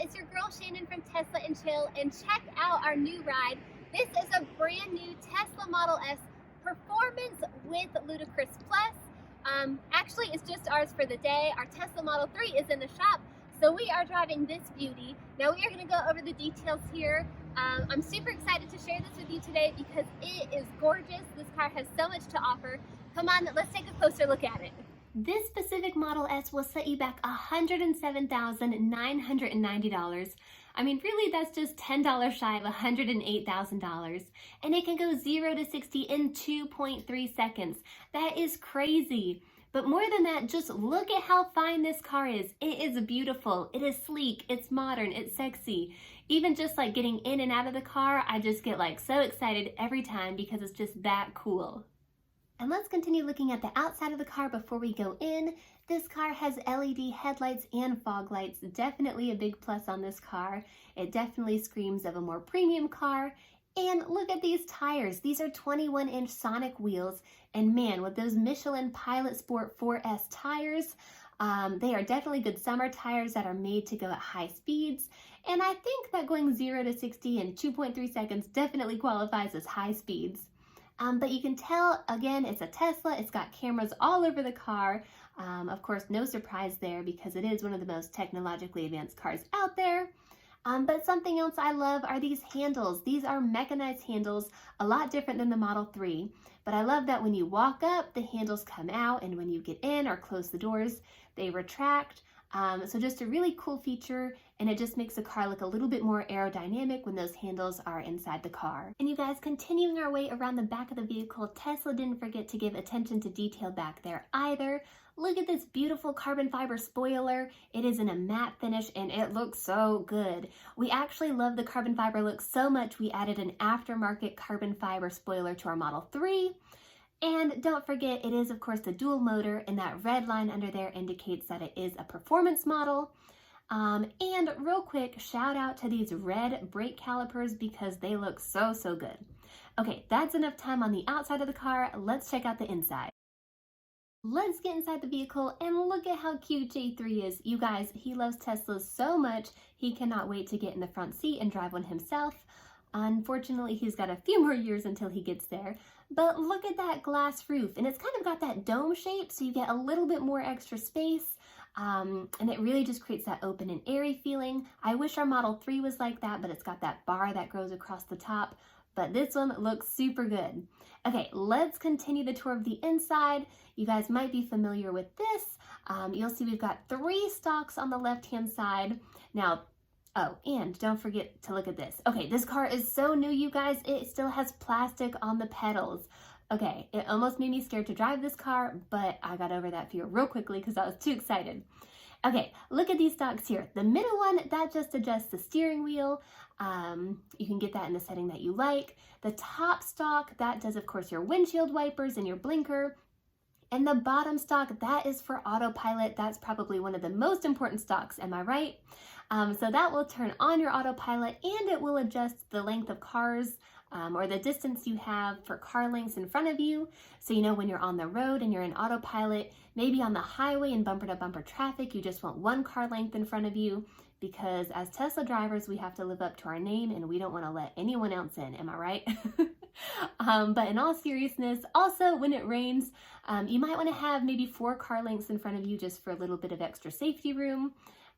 it's your girl Shannon from Tesla and Chill, and check out our new ride. This is a brand new Tesla Model S Performance with Ludicrous Plus. Actually, it's just ours for the day. Our Tesla Model 3 is in the shop, so we are driving this beauty. Now we are going to go over the details here. I'm super excited to share this with you today because it is gorgeous. This car has so much to offer. Come on, let's take a closer look at it. This specific Model S will set you back $107,990. I mean, really, that's just $10 shy of $108,000. And it can go 0 to 60 in 2.3 seconds. That is crazy. But more than that, just look at how fine this car is. It is beautiful, it is sleek, it's modern, it's sexy. Even just like getting in and out of the car, I just get like so excited every time because it's just that cool. And let's continue looking at the outside of the car before we go in. This car has LED headlights and fog lights, definitely a big plus on this car. It definitely screams of a more premium car. And look at these tires. These are 21-inch Sonic wheels. And man, with those Michelin Pilot Sport 4S tires, they are definitely good summer tires that are made to go at high speeds. And I think that going 0 to 60 in 2.3 seconds definitely qualifies as high speeds. But you can tell, again, it's a Tesla. It's got cameras all over the car. Of course, no surprise there because it is one of the most technologically advanced cars out there. But something else I love are these handles. These are mechanized handles, a lot different than the Model 3. But I love that when you walk up, the handles come out, and when you get in or close the doors, they retract. So just a really cool feature, and it just makes the car look a little bit more aerodynamic when those handles are inside the car. And you guys, continuing our way around the back of the vehicle, Tesla didn't forget to give attention to detail back there either. Look at this beautiful carbon fiber spoiler. It is in a matte finish and it looks so good. We actually love the carbon fiber look so much we added an aftermarket carbon fiber spoiler to our Model 3. And don't forget, it is of course the dual motor, and that red line under there indicates that it is a performance model. And real quick, shout out to these red brake calipers because they look so good. Okay, that's enough time on the outside of the car. Let's check out the inside. Let's get inside the vehicle and look at how cute J3 is. You guys, he loves Teslas so much, he cannot wait to get in the front seat and drive one himself. Unfortunately, he's got a few more years until he gets there. But look at that glass roof, and it's kind of got that dome shape, so you get a little bit more extra space, and it really just creates that open and airy feeling. I wish our Model 3 was like that, but it's got that bar that goes across the top, but this one looks super good. Okay, let's continue the tour of the inside. You guys might be familiar with this. You'll see we've got 3 stalks on the left-hand side. Now, oh, and don't forget to look at this. Okay, this car is so new, you guys. It still has plastic on the pedals. Okay, it almost made me scared to drive this car, but I got over that fear real quickly because I was too excited. Okay, look at these stalks here. The middle one, that just adjusts the steering wheel. You can get that in the setting that you like. The top stalk, that does, of course, your windshield wipers and your blinker. And the bottom stalk, that is for autopilot. That's probably one of the most important stalks, am I right? So that will turn on your autopilot, and it will adjust the length of cars or the distance you have for car lengths in front of you. So you know when you're on the road and you're in autopilot, maybe on the highway in bumper to bumper traffic, you just want one car length in front of you, because as Tesla drivers, we have to live up to our name and we don't want to let anyone else in, am I right? But in all seriousness, also when it rains, you might want to have maybe 4 car lengths in front of you just for a little bit of extra safety room.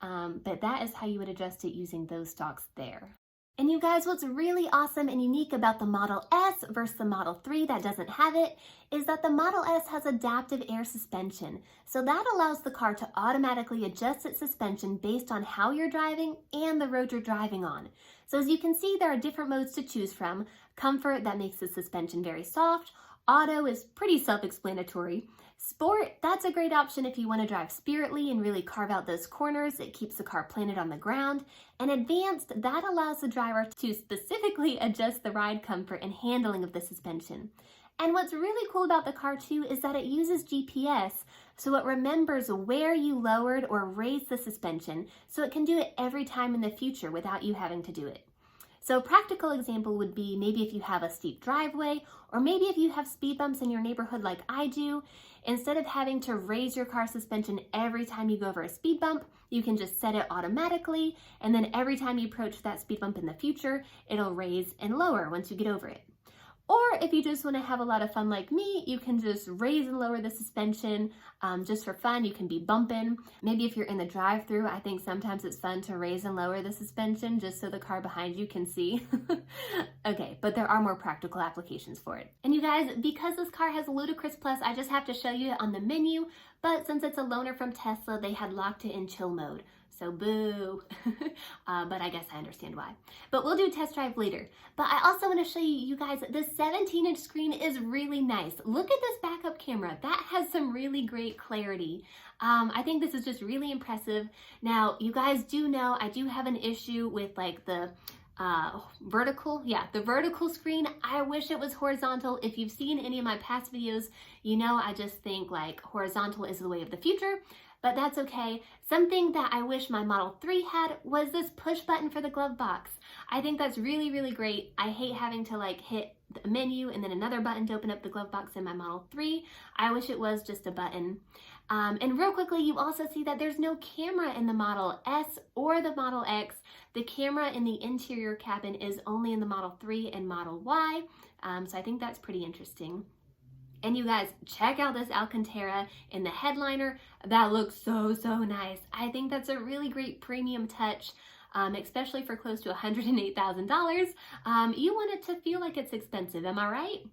But that is how you would adjust it using those stalks there. And you guys, what's really awesome and unique about the Model S versus the Model 3 that doesn't have it is that the Model S has adaptive air suspension. So that allows the car to automatically adjust its suspension based on how you're driving and the road you're driving on. So as you can see, there are different modes to choose from. Comfort, that makes the suspension very soft. Auto is pretty self-explanatory. Sport, that's a great option if you want to drive spiritly and really carve out those corners. It keeps the car planted on the ground. And Advanced, that allows the driver to specifically adjust the ride comfort and handling of the suspension. And what's really cool about the car too is that it uses GPS, so it remembers where you lowered or raised the suspension, so it can do it every time in the future without you having to do it. So a practical example would be maybe if you have a steep driveway, or maybe if you have speed bumps in your neighborhood like I do, instead of having to raise your car suspension every time you go over a speed bump, you can just set it automatically, and then every time you approach that speed bump in the future, it'll raise and lower once you get over it. Or if you just want to have a lot of fun like me, you can just raise and lower the suspension just for fun. You can be bumping. Maybe if you're in the drive-thru, I think sometimes it's fun to raise and lower the suspension just so the car behind you can see. Okay, but there are more practical applications for it. And you guys, because this car has Ludicrous Plus, I just have to show you it on the menu, but since it's a loaner from Tesla, they had locked it in chill mode. So boo. But I guess I understand why. But we'll do test drive later. But I also want to show you guys, the 17-inch screen is really nice. Look at this backup camera. That has some really great clarity. I think this is just really impressive. Now, you guys do know I do have an issue with like the the vertical screen. I wish it was horizontal. If you've seen any of my past videos, you know I just think like horizontal is the way of the future. But that's okay. Something that I wish my Model 3 had was this push button for the glove box. I think that's really, really great. I hate having to like hit the menu and then another button to open up the glove box in my Model 3. I wish it was just a button. And real quickly, you also see that there's no camera in the Model S or the Model X. The camera in the interior cabin is only in the Model 3 and Model Y. So I think that's pretty interesting. And you guys, check out this Alcantara in the headliner. That looks so, so nice. I think that's a really great premium touch, especially for close to $108,000. You want it to feel like it's expensive, am I right?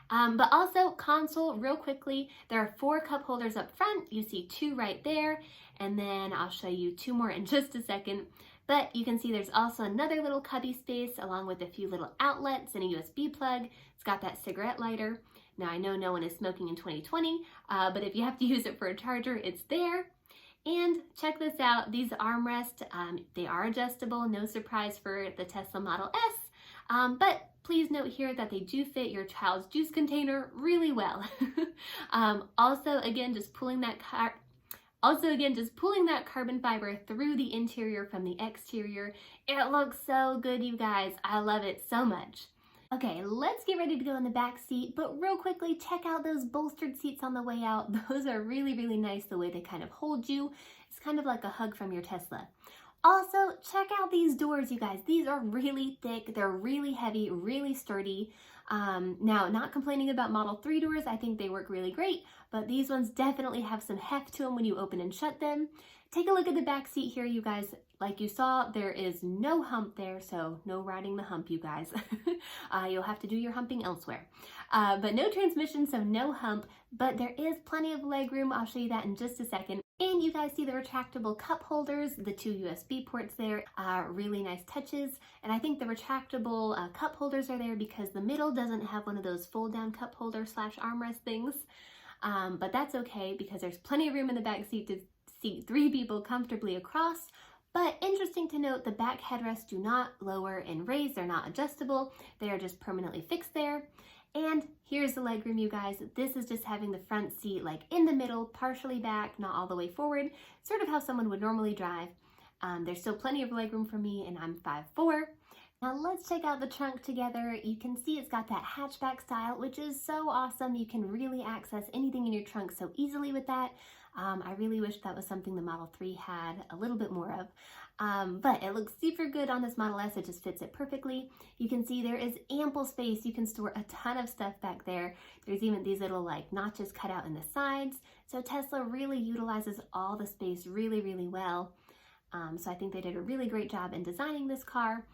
But also console, real quickly, there are 4 cup holders up front. You see 2 right there, and then I'll show you 2 more in just a second. But you can see there's also another little cubby space along with a few little outlets and a USB plug. It's got that cigarette lighter. Now, I know no one is smoking in 2020, but if you have to use it for a charger, it's there. And check this out, these armrests, they are adjustable, no surprise for the Tesla Model S, but please note here that they do fit your child's juice container really well. Also, again, just pulling that carbon fiber through the interior from the exterior. It looks so good, you guys. I love it so much. Okay, let's get ready to go in the back seat, but real quickly, check out those bolstered seats on the way out. Those are really, really nice, the way they kind of hold you. It's kind of like a hug from your Tesla. Also, check out these doors, you guys. These are really thick. They're really heavy, really sturdy. Now, not complaining about Model 3 doors. I think they work really great, but these ones definitely have some heft to them when you open and shut them. Take a look at the back seat here, you guys. Like you saw, there is no hump there, so no riding the hump, you guys. You'll have to do your humping elsewhere. But no transmission, so no hump, but there is plenty of legroom. I'll show you that in just a second. And you guys see the retractable cup holders, the 2 USB ports there, really nice touches. And I think the retractable cup holders are there because the middle doesn't have one of those fold down cup holder / armrest things. But that's okay because there's plenty of room in the back seat to seat 3 people comfortably across. But interesting to note, the back headrests do not lower and raise. They're not adjustable. They are just permanently fixed there. And here's the legroom, you guys. This is just having the front seat like in the middle, partially back, not all the way forward, sort of how someone would normally drive. There's still plenty of legroom for me, and I'm 5'4". Now let's check out the trunk together. You can see it's got that hatchback style, which is so awesome. You can really access anything in your trunk so easily with that. I really wish that was something the Model 3 had a little bit more of. But it looks super good on this Model S. It just fits it perfectly. You can see there is ample space. You can store a ton of stuff back there. There's even these little like notches cut out in the sides. So Tesla really utilizes all the space really, really well. So I think they did a really great job in designing this car.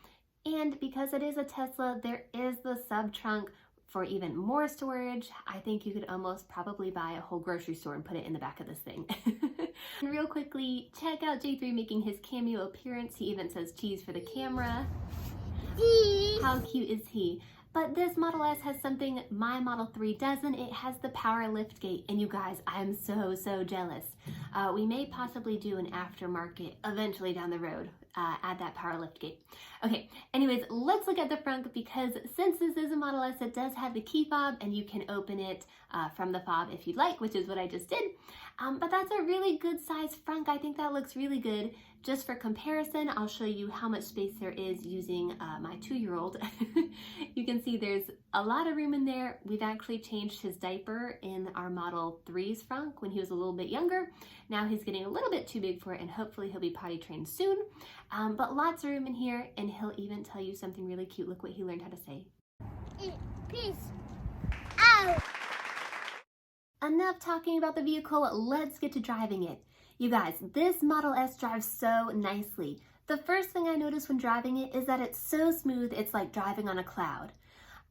And because it is a Tesla, there is the sub trunk for even more storage. I think you could almost probably buy a whole grocery store and put it in the back of this thing. And real quickly, check out J3 making his cameo appearance. He even says cheese for the camera. How cute is he? But this Model S has something my Model 3 doesn't. It has the power lift gate. And you guys, I'm so, so jealous. We may possibly do an aftermarket eventually down the road, add that power lift gate. Okay, anyways, let's look at the front, because since this is a Model S, it does have the key fob and you can open it from the fob if you'd like, which is what I just did. But that's a really good size front. I think that looks really good. Just for comparison, I'll show you how much space there is using my 2-year-old. You can see there's a lot of room in there. We've actually changed his diaper in our Model 3's front when he was a little bit younger. Now he's getting a little bit too big for it, and hopefully he'll be potty trained soon. But lots of room in here, and he'll even tell you something really cute. Look what he learned how to say. Peace out. Enough talking about the vehicle, let's get to driving it. You guys, this Model S drives so nicely. The first thing I notice when driving it is that it's so smooth, it's like driving on a cloud.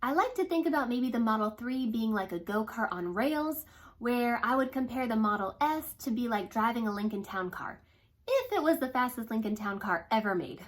I like to think about maybe the Model 3 being like a go-kart on rails, where I would compare the Model S to be like driving a Lincoln Town Car, if it was the fastest Lincoln Town Car ever made.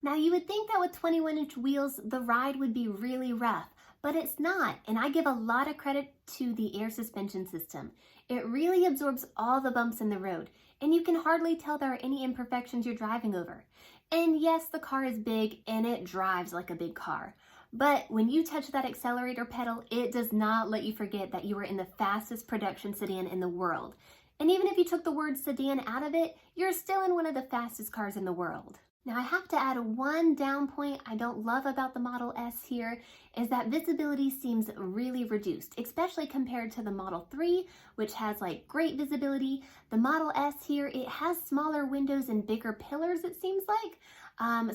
Now you would think that with 21-inch wheels, the ride would be really rough, but it's not, and I give a lot of credit to the air suspension system. It really absorbs all the bumps in the road, and you can hardly tell there are any imperfections you're driving over. And yes, the car is big and it drives like a big car, but when you touch that accelerator pedal, it does not let you forget that you are in the fastest production sedan in the world. And even if you took the word sedan out of it, you're still in one of the fastest cars in the world. Now I have to add one down point I don't love about the Model S here, is that visibility seems really reduced, especially compared to the Model 3, which has like great visibility. The Model S here, it has smaller windows and bigger pillars, it seems like.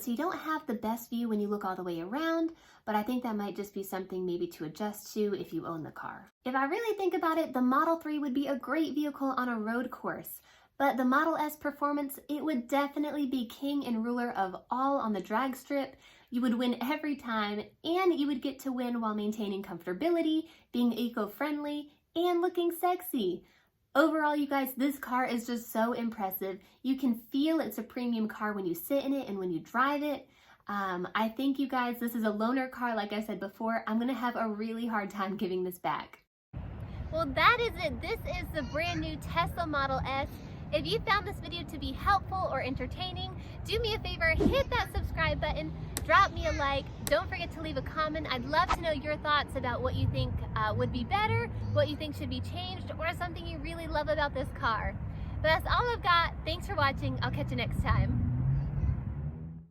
So you don't have the best view when you look all the way around, but I think that might just be something maybe to adjust to if you own the car. If I really think about it, the Model 3 would be a great vehicle on a road course. But the Model S performance, it would definitely be king and ruler of all on the drag strip. You would win every time, and you would get to win while maintaining comfortability, being eco-friendly, and looking sexy. Overall, you guys, this car is just so impressive. You can feel it's a premium car when you sit in it and when you drive it. I think, you guys, this is a loaner car, like I said before. I'm gonna have a really hard time giving this back. Well, that is it. This is the brand new Tesla Model S. If you found this video to be helpful or entertaining, do me a favor, hit that subscribe button, drop me a like, don't forget to leave a comment. I'd love to know your thoughts about what you think would be better, what you think should be changed, or something you really love about this car. But that's all I've got. Thanks for watching. I'll catch you next time.